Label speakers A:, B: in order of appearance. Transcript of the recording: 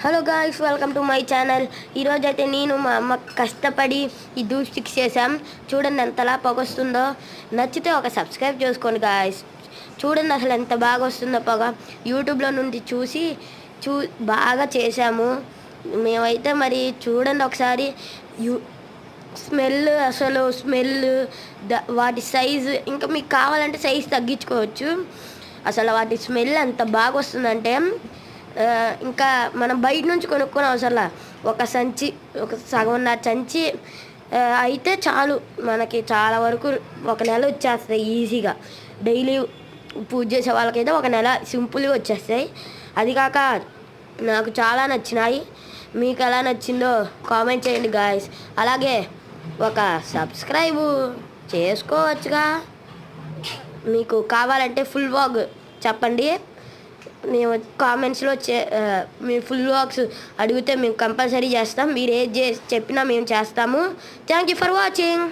A: Hello guys, welcome to my channel. ఈరోజైతే నేను మా అమ్మ కష్టపడి ఈ ధూప్ స్టిక్స్ చేసాం. చూడండి ఎంతలా పొగొస్తుందో. నచ్చితే ఒక సబ్స్క్రైబ్ చేసుకోండి గాయ్స్. చూడండి అసలు ఎంత బాగా వస్తుందో పొగ. యూట్యూబ్లో నుండి చూసి బాగా చేసాము మేమైతే. మరి చూడండి ఒకసారి స్మెల్ వాటి సైజు, ఇంకా మీకు కావాలంటే సైజు తగ్గించుకోవచ్చు. అసలు వాటి స్మెల్ ఎంత బాగా వస్తుందంటే ఇంకా మనం బయట నుంచి కొనుక్కొని అవసరంలా. ఒక సగంన్నర సంచి అయితే చాలు, మనకి చాలా వరకు ఒక నెల వచ్చేస్తాయి ఈజీగా. డైలీ పూజ చేసే వాళ్ళకైతే ఒక నెల సింపుల్గా వచ్చేస్తాయి. అది కాక నాకు చాలా నచ్చినాయి. మీకు ఎలా నచ్చిందో కామెంట్ చేయండి గాయస్. అలాగే ఒక సబ్స్క్రైబ్ చేసుకోవచ్చుగా. మీకు కావాలంటే ఫుల్ వ్లాగ్ చెప్పండి, మేము కామెంట్స్లో మీరు ఫుల్ వ్లాగ్స్ అడిగితే మేము కంపల్సరీ చేస్తాం. మీరు ఏది చెప్పినా మేము చేస్తాము. Thank you for watching.